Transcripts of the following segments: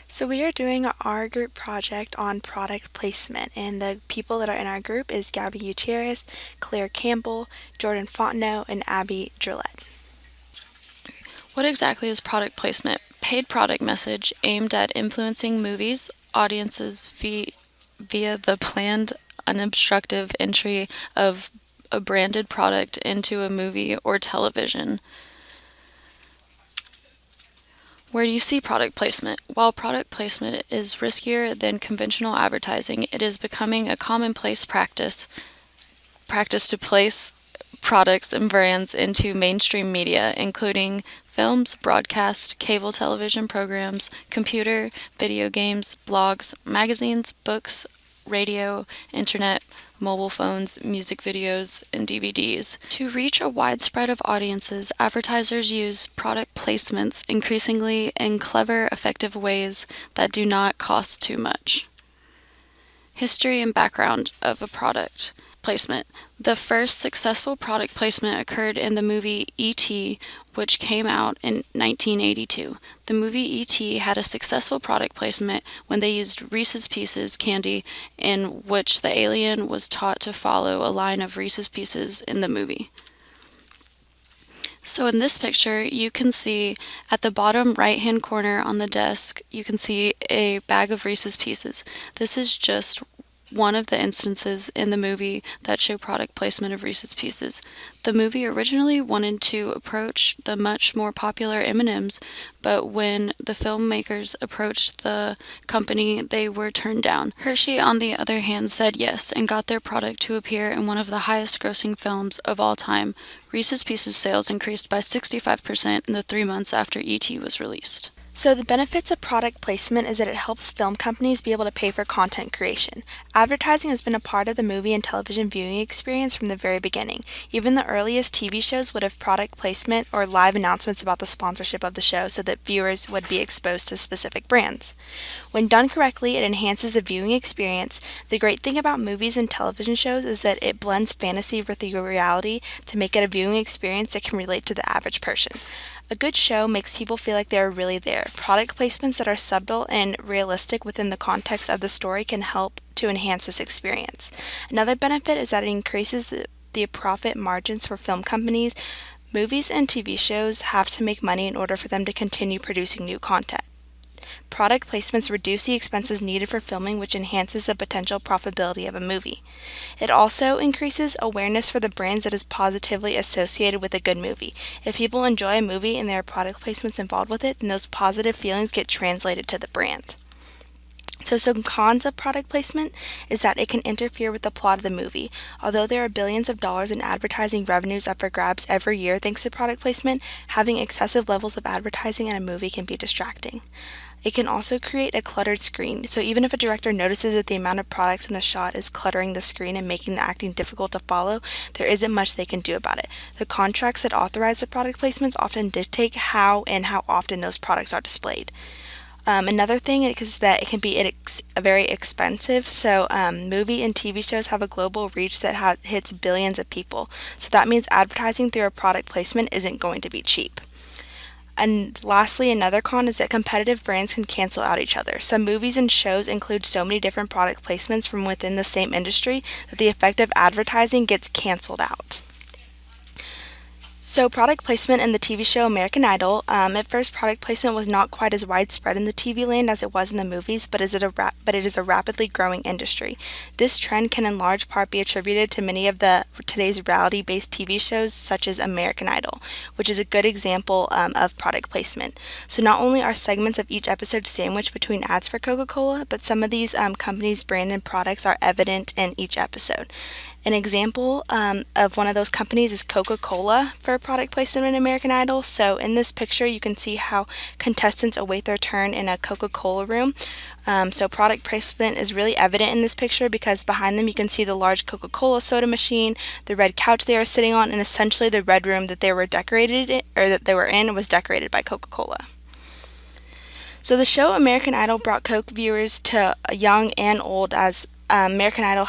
So we are doing our group project on product placement, and the people that are in our group is Gabby Gutierrez, Claire Campbell, Jordan Fontenot, and Abby Gillette. What exactly is product placement? Paid product message aimed at influencing movies audiences via the planned, unobstructive entry of a branded product into a movie or television. Where do you see product placement? While product placement is riskier than conventional advertising, it is becoming a commonplace practice to place products and brands into mainstream media, including films, broadcast, cable television programs, computer, video games, blogs, magazines, books, radio, internet, mobile phones, music videos, and DVDs. To reach a wide spread of audiences, advertisers use product placements increasingly in clever, effective ways that do not cost too much. History and background of a product placement. The first successful product placement occurred in the movie E.T., which came out in 1982. The movie E.T. had a successful product placement when they used Reese's Pieces candy, in which the alien was taught to follow a line of Reese's Pieces in the movie. So in this picture, you can see at the bottom right-hand corner on the desk, you can see a bag of Reese's Pieces. This is just one of the instances in the movie that show product placement of Reese's Pieces. The movie originally wanted to approach the much more popular M&Ms, but when the filmmakers approached the company, they were turned down. Hershey, on the other hand, said yes and got their product to appear in one of the highest-grossing films of all time. Reese's Pieces sales increased by 65% in the 3 months after E.T. was released. So the benefits of product placement is that it helps film companies be able to pay for content creation. Advertising has been a part of the movie and television viewing experience from the very beginning. Even the earliest TV shows would have product placement or live announcements about the sponsorship of the show so that viewers would be exposed to specific brands. When done correctly, it enhances the viewing experience. The great thing about movies and television shows is that it blends fantasy with the reality to make it a viewing experience that can relate to the average person. A good show makes people feel like they're really there. Product placements that are subtle and realistic within the context of the story can help to enhance this experience. Another benefit is that it increases the profit margins for film companies. Movies and TV shows have to make money in order for them to continue producing new content. Product placements reduce the expenses needed for filming, which enhances the potential profitability of a movie. It also increases awareness for the brands that is positively associated with a good movie. If people enjoy a movie and there are product placements involved with it, then those positive feelings get translated to the brand. So some cons of product placement is that it can interfere with the plot of the movie. Although there are billions of dollars in advertising revenues up for grabs every year thanks to product placement, having excessive levels of advertising in a movie can be distracting. It can also create a cluttered screen, so even if a director notices that the amount of products in the shot is cluttering the screen and making the acting difficult to follow, there isn't much they can do about it. The contracts that authorize the product placements often dictate how and how often those products are displayed. Another thing is that it can be very expensive. So movie and TV shows have a global reach that hits billions of people. So that means advertising through a product placement isn't going to be cheap. And lastly, another con is that competitive brands can cancel out each other. Some movies and shows include so many different product placements from within the same industry that the effective advertising gets canceled out. So product placement in the TV show American Idol. At first, product placement was not quite as widespread in the TV land as it was in the movies, but it is a rapidly growing industry. This trend can in large part be attributed to many of today's reality-based TV shows, such as American Idol, which is a good example of product placement. So not only are segments of each episode sandwiched between ads for Coca-Cola, but some of these companies' branded products are evident in each episode. An example of one of those companies is Coca-Cola for product placement in American Idol. So in this picture, you can see how contestants await their turn in a Coca-Cola room. So product placement is really evident in this picture because behind them you can see the large Coca-Cola soda machine, the red couch they are sitting on, and essentially the red room that they were in was decorated by Coca-Cola. So the show American Idol brought Coke viewers to young and old, as American Idol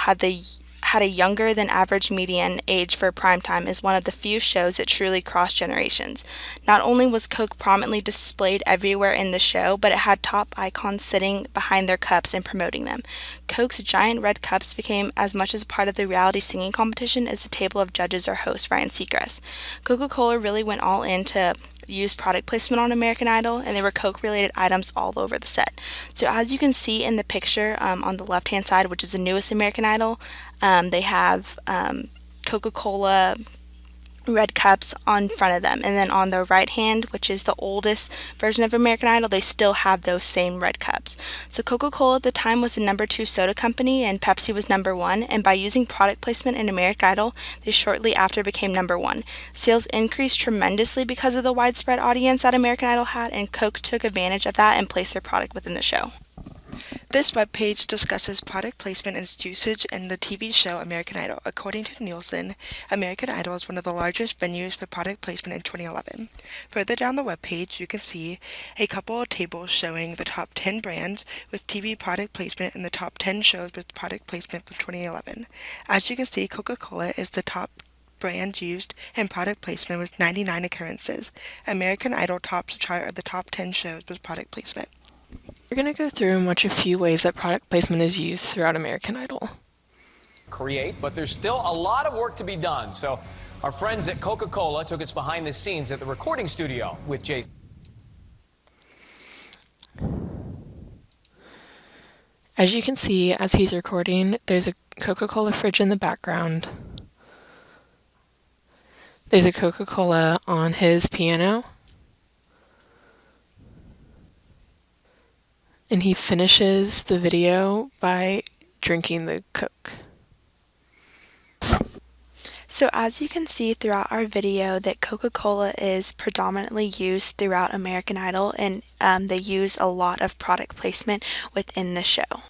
had a younger than average median age for primetime is one of the few shows that truly crossed generations. Not only was Coke prominently displayed everywhere in the show, but it had top icons sitting behind their cups and promoting them. Coke's giant red cups became as much as a part of the reality singing competition as the table of judges or host Ryan Seacrest. Coca-Cola really went all in to use product placement on American Idol, and there were Coke-related items all over the set. So as you can see in the picture on the left-hand side, which is the newest American Idol, they have Coca-Cola red cups on front of them, and then on the right hand, which is the oldest version of American Idol, they still have those same red cups. So Coca-Cola at the time was the #2 soda company and Pepsi was #1, and by using product placement in American Idol, they shortly after became #1. Sales increased tremendously because of the widespread audience that American Idol had, and Coke took advantage of that and placed their product within the show. This webpage discusses product placement and its usage in the TV show American Idol. According to Nielsen, American Idol is one of the largest venues for product placement in 2011. Further down the webpage, you can see a couple of tables showing the top 10 brands with TV product placement and the top 10 shows with product placement from 2011. As you can see, Coca-Cola is the top brand used in product placement with 99 occurrences. American Idol tops the chart of the top 10 shows with product placement. We're going to go through and watch a few ways that product placement is used throughout American Idol. But there's still a lot of work to be done. So our friends at Coca-Cola took us behind the scenes at the recording studio with Jason. As you can see, as he's recording, there's a Coca-Cola fridge in the background. There's a Coca-Cola on his piano. And he finishes the video by drinking the Coke. So as you can see throughout our video that Coca-Cola is predominantly used throughout American Idol, and they use a lot of product placement within the show.